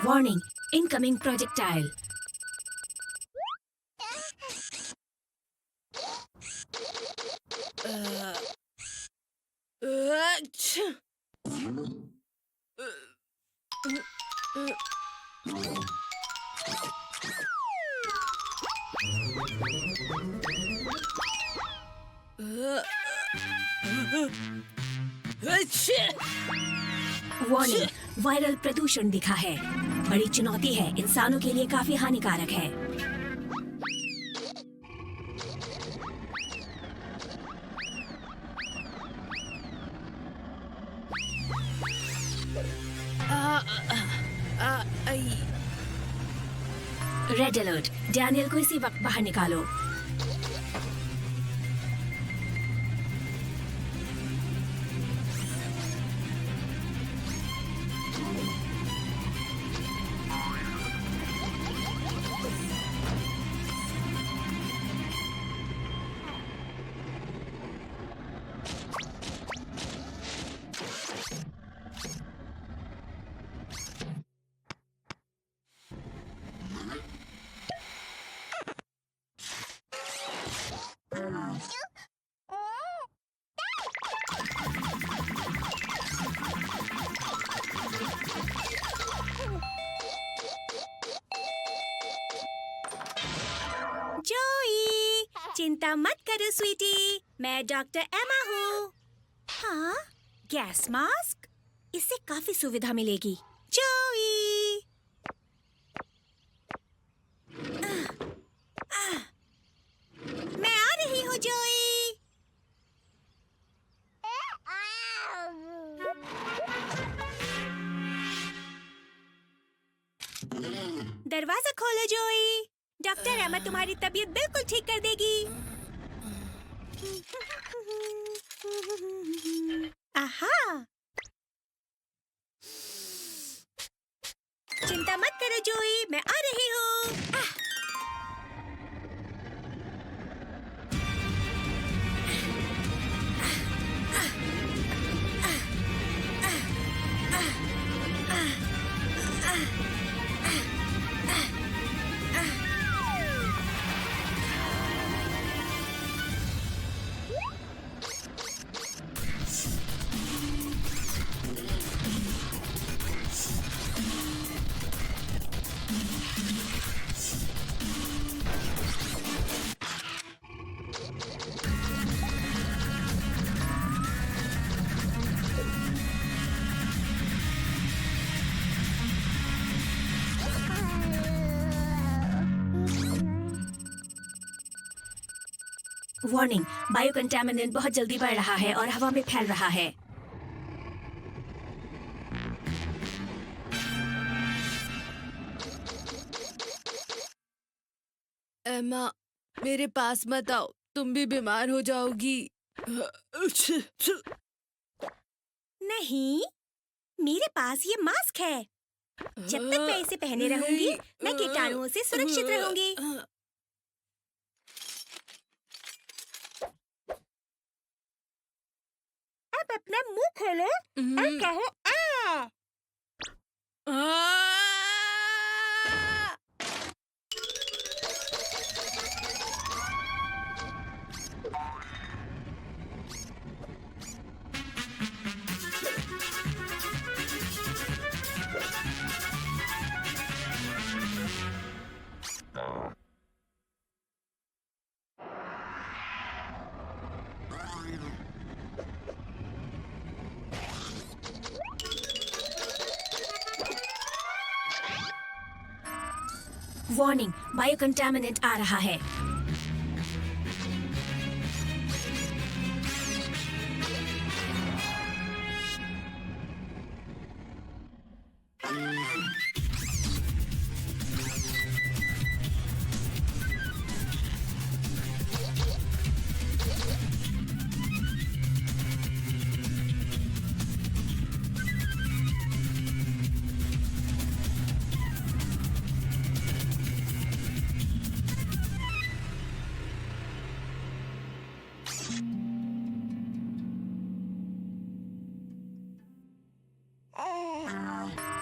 Warning, incoming projectile. Warning, viral प्रदूषण दिखा है। बड़ी चुनौती है, इंसानों के लिए काफी हानिकारक है। रेड अलर्ट, डैनियल को इसी वक्त बाहर निकालो। जोई, चिंता मत करो स्वीटी, मैं डॉक्टर एमा हूँ। हाँ, गैस मास्क, इससे काफी सुविधा मिलेगी। जोई, मैं आ रही हूँ जोई। दरवाजा खोलो जोई। डॉक्टर एमा तुम्हारी तबीयत बिल्कुल ठीक कर देगी। आहा, चिंता मत करो जोई, मैं आ रही हूँ। वार्निंग, बायो कंटामिनेंट बहुत जल्दी बढ़ रहा है और हवा में फैल रहा है। एमा, मेरे पास मत आओ, तुम भी बीमार हो जाओगी। नहीं, मेरे पास ये मास्क है। जब तक मैं इसे पहने रहूंगी, मैं कीटाणुओं से सुरक्षित रहूंगी। अब अपना मुंह खोलो और कहो आ। वार्निंग, बायो कंटामिनेंट आ रहा है।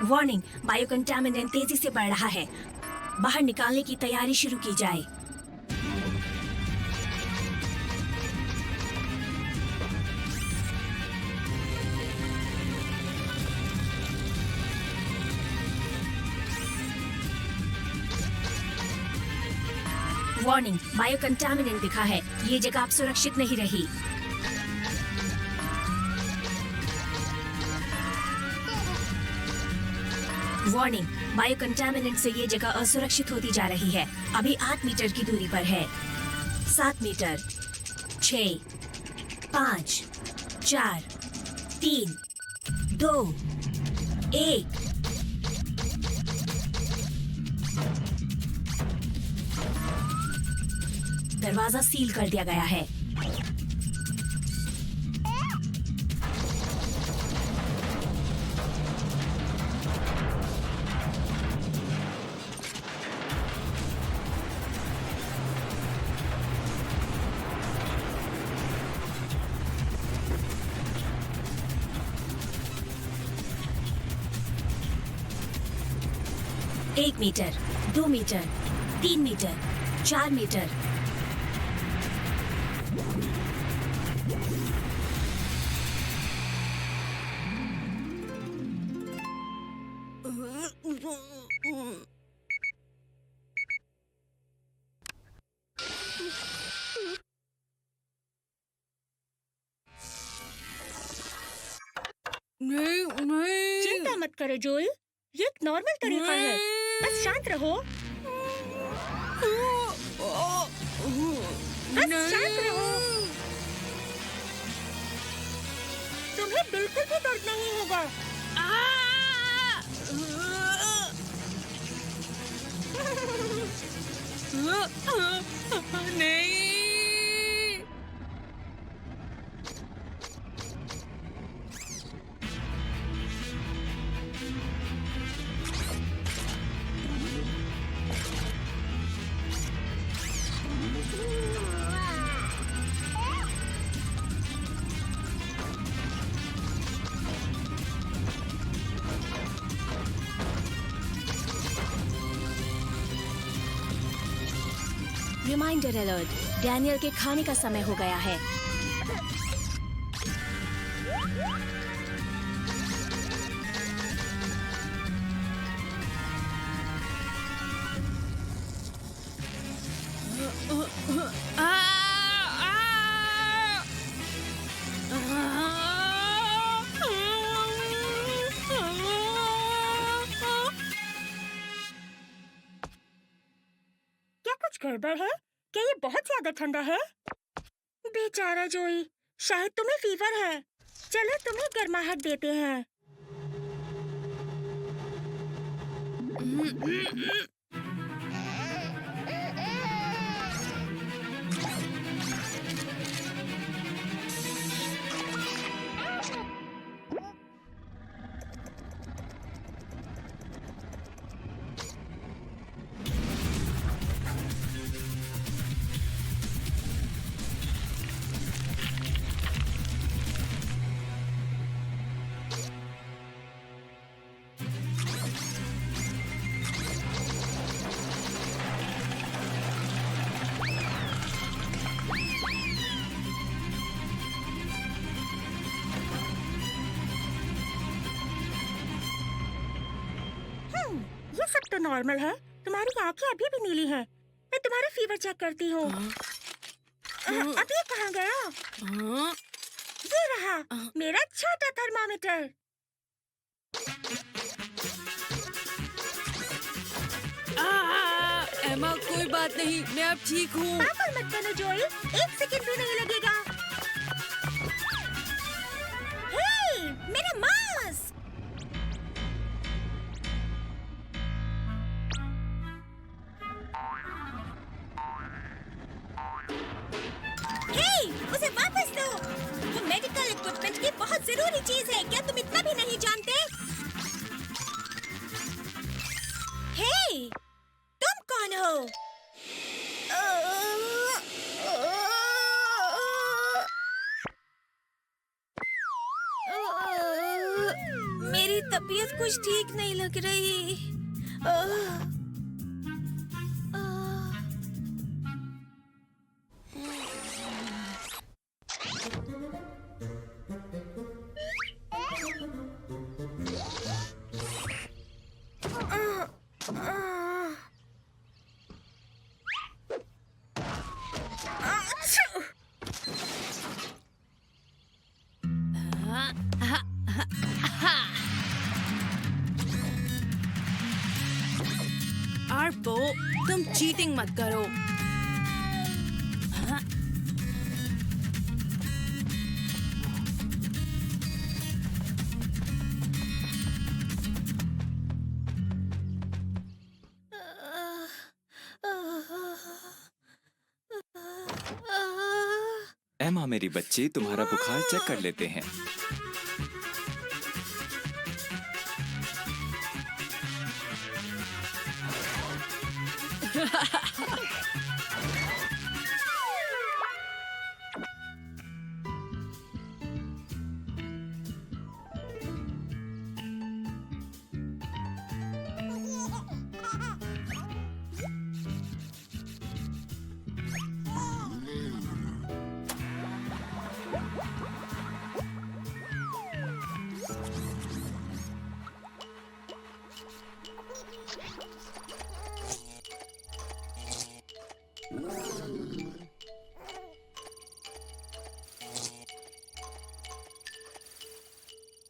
वार्निंग, बायो कंटामिनेंट तेजी से बढ़ रहा है। बाहर निकालने की तैयारी शुरू की जाए। वार्निंग, बायो कंटामिनेंट दिखा है। ये जगह अब सुरक्षित नहीं रही। वार्निंग, बायो कंटामिनेंट से ये जगह असुरक्षित होती जा रही है। अभी 8 मीटर की दूरी पर है। 7 मीटर, 6, 5, 4, 3, 2, 1। दरवाजा सील कर दिया गया है। एक मीटर, 2 मीटर, 3 मीटर, 4 मीटर। नहीं नहीं। चिंता मत करो जोई, ये एक नॉर्मल तरीका है। बस शांत रहो। बस शांत रहो। तुम्हें बिल्कुल भी दर्द नहीं होगा। नहीं। रिमाइंडर अलर्ट, डैनियल के खाने का समय हो गया है। क्या कुछ गड़बड़ है? क्या ये बहुत ज्यादा ठंडा है? बेचारा जोई, शायद तुम्हें फीवर है। चलो तुम्हें गर्माहट देते हैं। ये सब तो नॉर्मल है। तुम्हारी आंखें अभी भी नीली हैं। मैं तुम्हारा फीवर चेक करती हूँ। अब ये कहाँ गया? ये रहा मेरा छोटा थर्मामीटर। एमा, कोई बात नहीं, मैं अब ठीक हूँ। पागल मत बनो जोई, 1 सेकंड भी नहीं लगेगा। हे, मेरा मास्क! हे, उसे वापस दो। वो मेडिकल इक्विपमेंट की बहुत जरूरी चीज है। क्या तुम इतना भी नहीं जानते? हे, तुम कौन हो? मेरी तबीयत कुछ ठीक नहीं लग रही। आह, आह। आर्पो, तुम चीटिंग मत करो। एमा मेरी बच्ची, तुम्हारा बुखार चेक कर लेते हैं।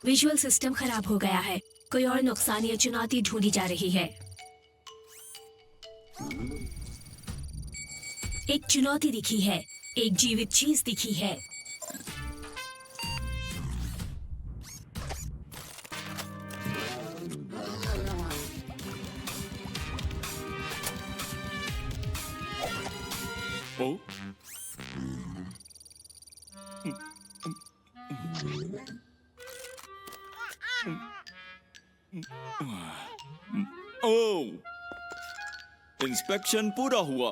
विजुअल सिस्टम खराब हो गया है। कोई और नुकसान या चुनौती ढूंढी जा रही है। एक चुनौती दिखी है। एक जीवित चीज दिखी है। ओ ओ इंस्पेक्शन पूरा हुआ।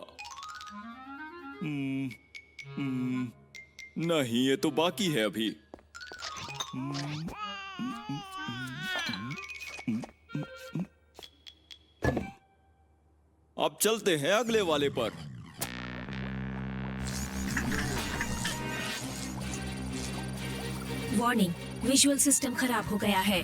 नहीं, ये तो बाकी है अभी। अब चलते हैं अगले वाले पर। वार्निंग, विजुअल सिस्टम खराब हो गया है।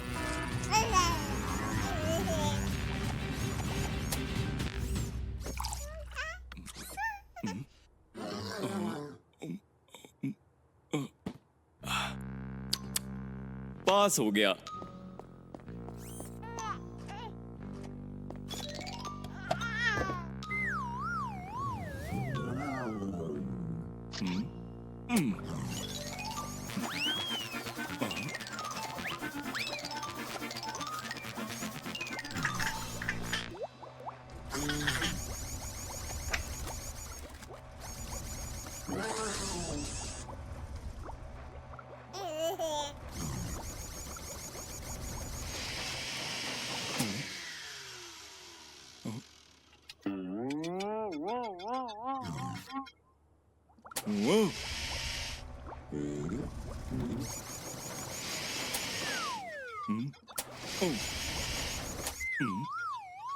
पास हो गया।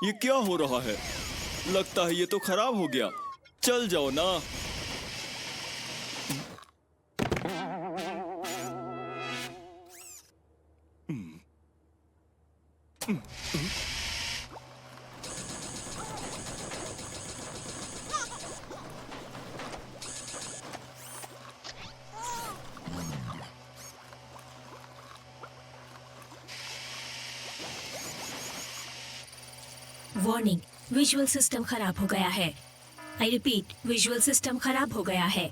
ये क्या हो रहा है? लगता है ये तो खराब हो गया। चल जाओ ना। वार्निंग, विजुअल सिस्टम खराब हो गया है। आई रिपीट, विजुअल सिस्टम खराब हो गया है।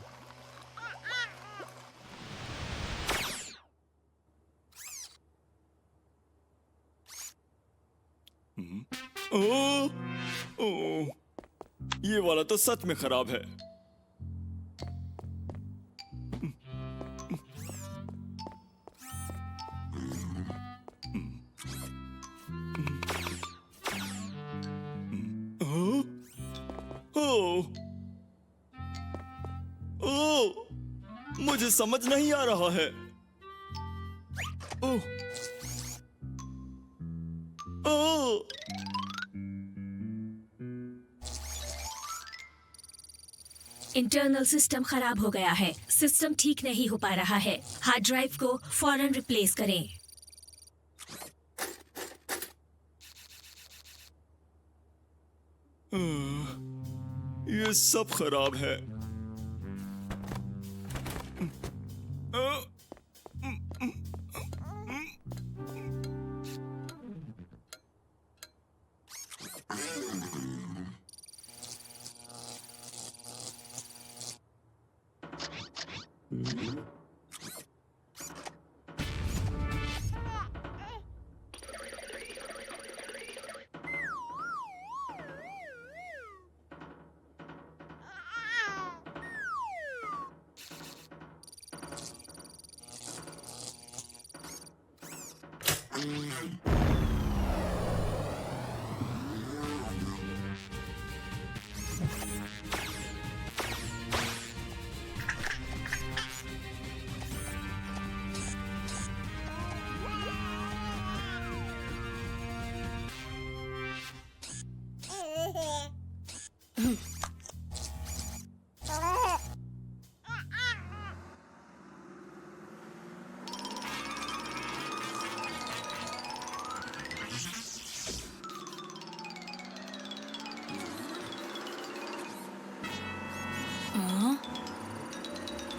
ओ, ओ, ये वाला तो सच में खराब है। ओ, ओ, मुझे समझ नहीं आ रहा है। ओह, इंटरनल सिस्टम खराब हो गया है। सिस्टम ठीक नहीं हो पा रहा है। हार्ड ड्राइव को फौरन रिप्लेस करें। ये सब खराब है।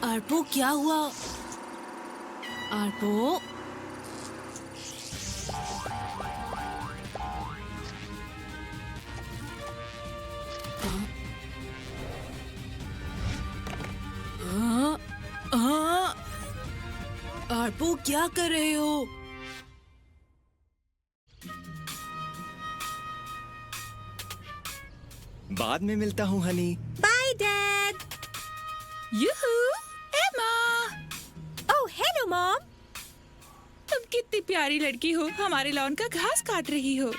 आरपो क्या हुआ? आरपो आरपो क्या कर रहे हो? बाद में मिलता हूँ हनी। Bye dad. यूहू, एमा, ओह हेलो मॉम। तुम कितनी प्यारी लड़की हो। हमारे लॉन का घास काट रही हो।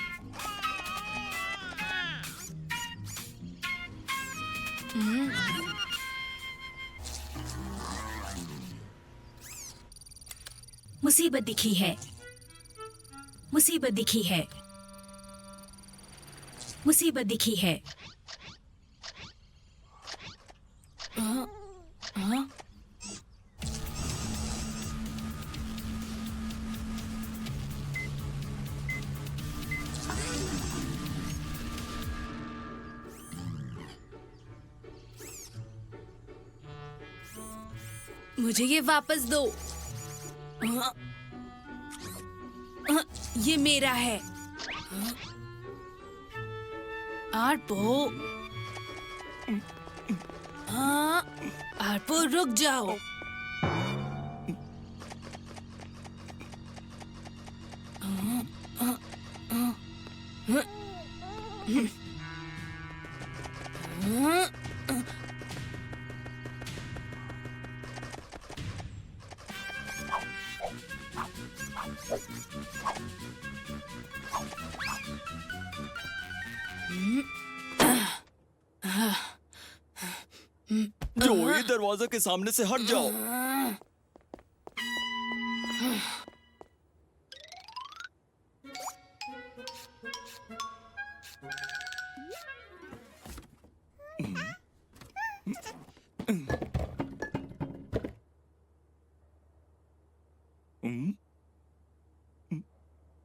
मुसीबत दिखी है। मुसीबत दिखी है। मुसीबत दिखी है। मुझे ये वापस दो। ये मेरा है। आरपो, आरपो रुक जाओ। जोई, दरवाजे के सामने से हट जाओ।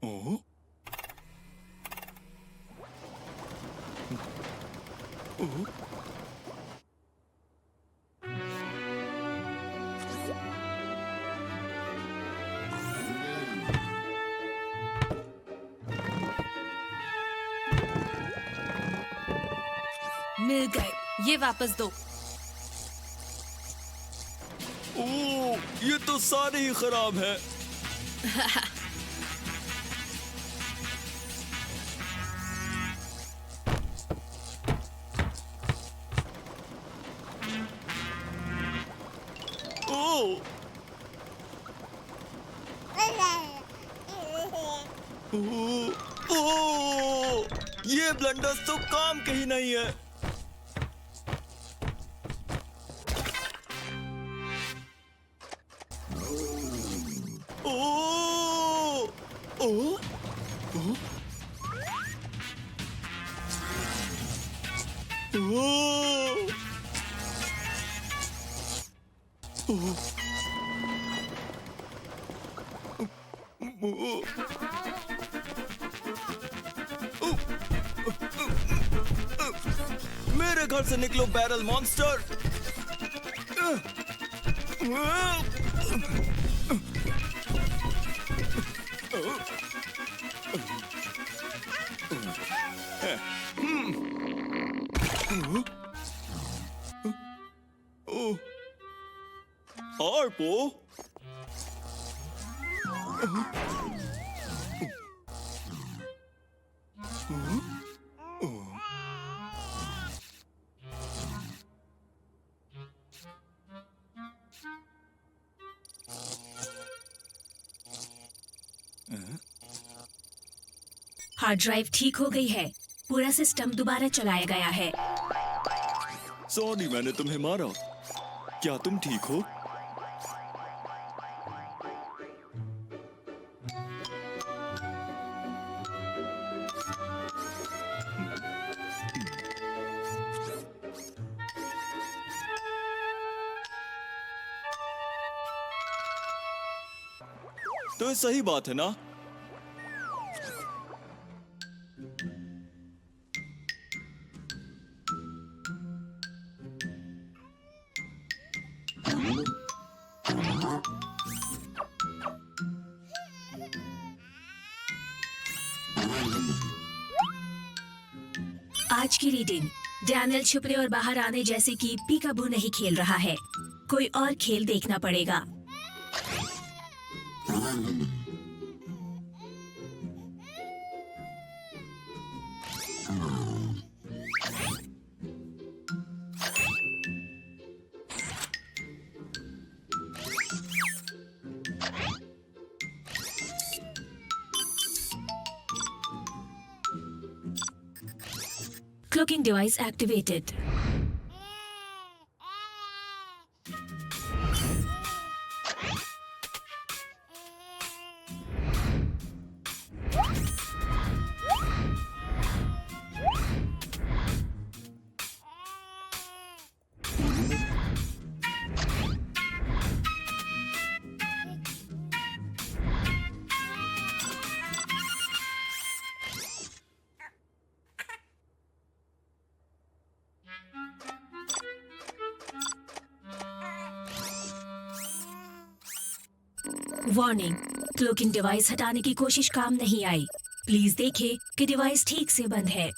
ओह, ओह, मिल गए। ये वापस दो। ओह, ये तो सारे ही खराब है। ओह, ओह, ये ब्लंडर्स तो काम के ही नहीं है। ओह, ओह, ओह, ओह, मेरे घर से निकलो barrel monster. Harpo? Hard drive ठीक हो गई है। पूरा सिस्टम दोबारा चलाया गया है। सॉरी मैंने तुम्हें मारा। क्या तुम ठीक हो? तो ये सही बात है ना? आज की रीडिंग, डैनियल छुपने और बाहर आने जैसे कि पीकाबू नहीं खेल रहा है। कोई और खेल देखना पड़ेगा। Cloaking device activated. Warning, cloaking device हटाने की कोशिश काम नहीं आई। प्लीज देखें कि डिवाइस ठीक से बंद है।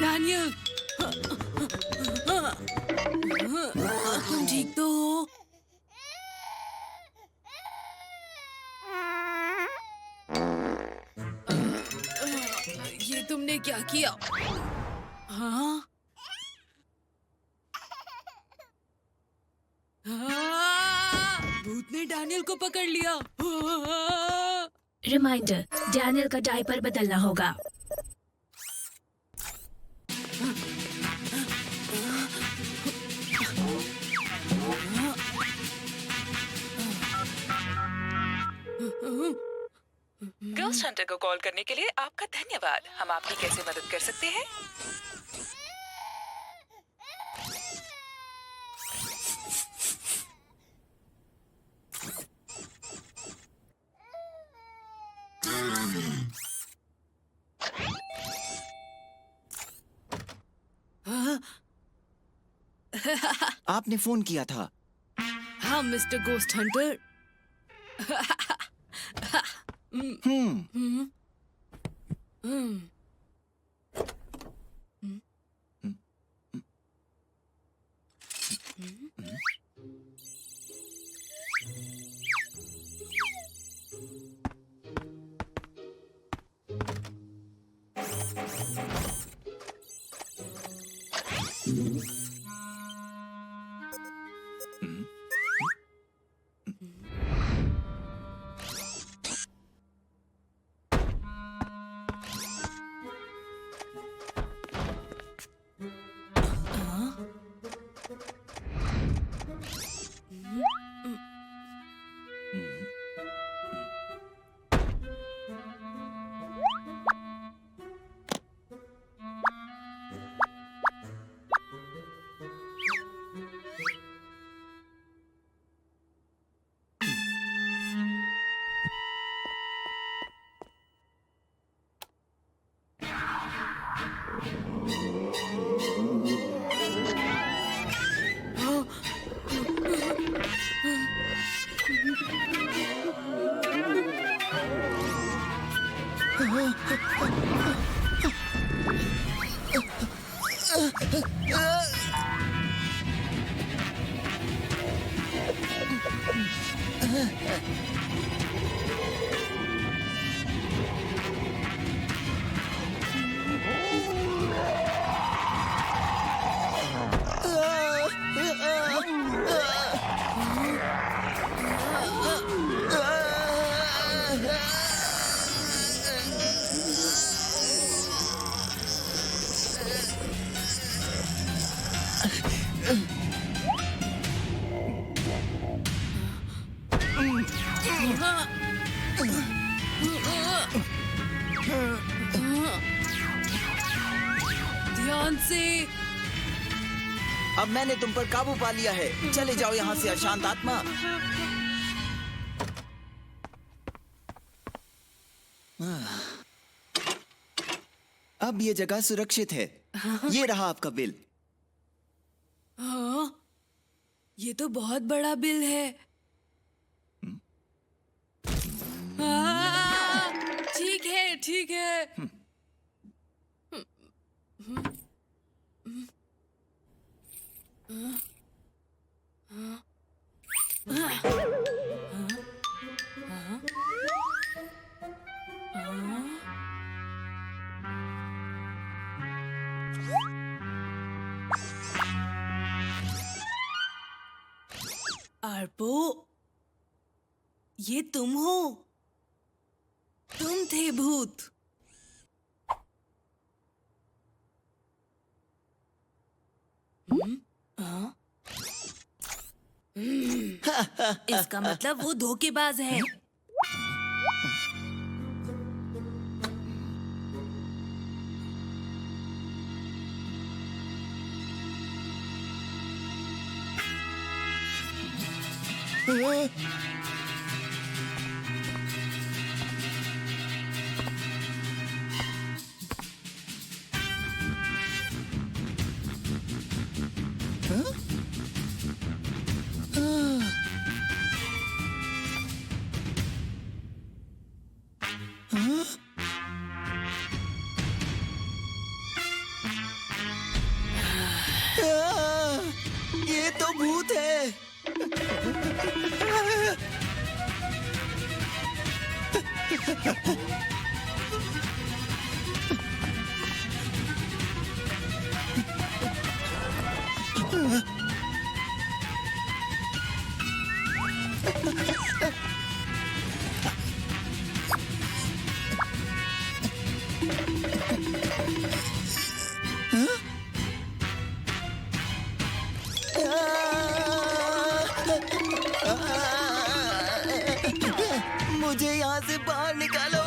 डैनियल, तुम ठीक तो हो? ये तुमने क्या किया? हाँ? भूत ने डैनियल को पकड़ लिया। रिमाइंडर, डैनियल का डायपर बदलना होगा। गर्ल्स हंटर को कॉल करने के लिए आपका धन्यवाद। हम आपकी कैसे मदद कर सकते हैं? आपने फोन किया था। हाँ मिस्टर गोस्ट हंटर। ध्यान से। अब मैंने तुम पर काबू पा लिया है। चले जाओ यहाँ से अशांत आत्मा। अब ये जगह सुरक्षित है। ये रहा आपका बिल। हाँ, ये तो बहुत बड़ा बिल है। हाँ, ठीक है, ठीक है। अर्पो, ये तुम हो? तुम थे भूत। इसका मतलब वो धोखेबाज है। ये तो भूत है। मुझे यहाँ से बाहर निकालो।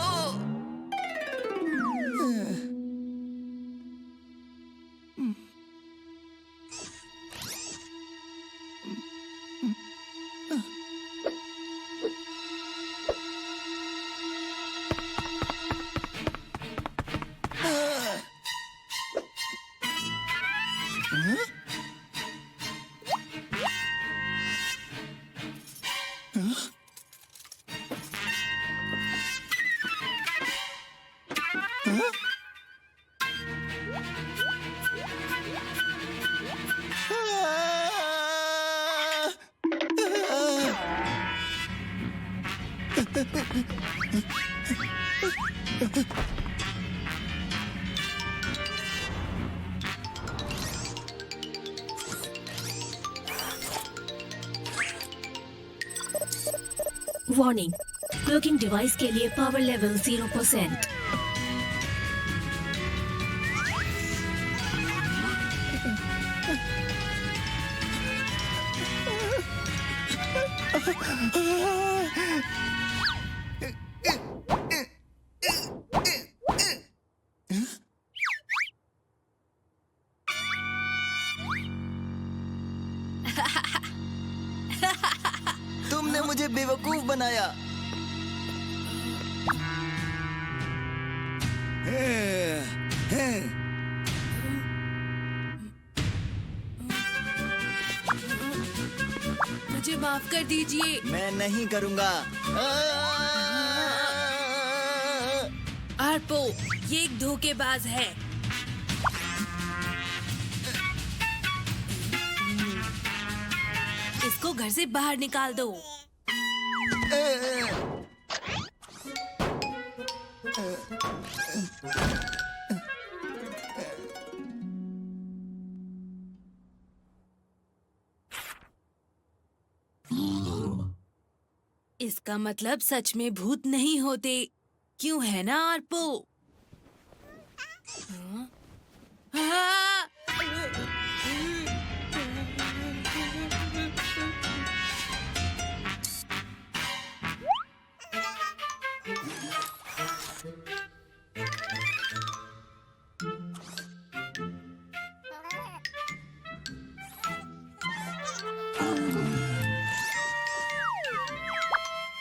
वार्निंग, क्लोकिंग डिवाइस के लिए पावर लेवल 0%। तुमने मुझे बेवकूफ बनाया। मुझे माफ कर दीजिए। मैं नहीं करूँगा। आर्पो, ये एक धोखेबाज है। इसको घर से बाहर निकाल दो। इसका मतलब सच में भूत नहीं होते, क्यों है ना आर्पो?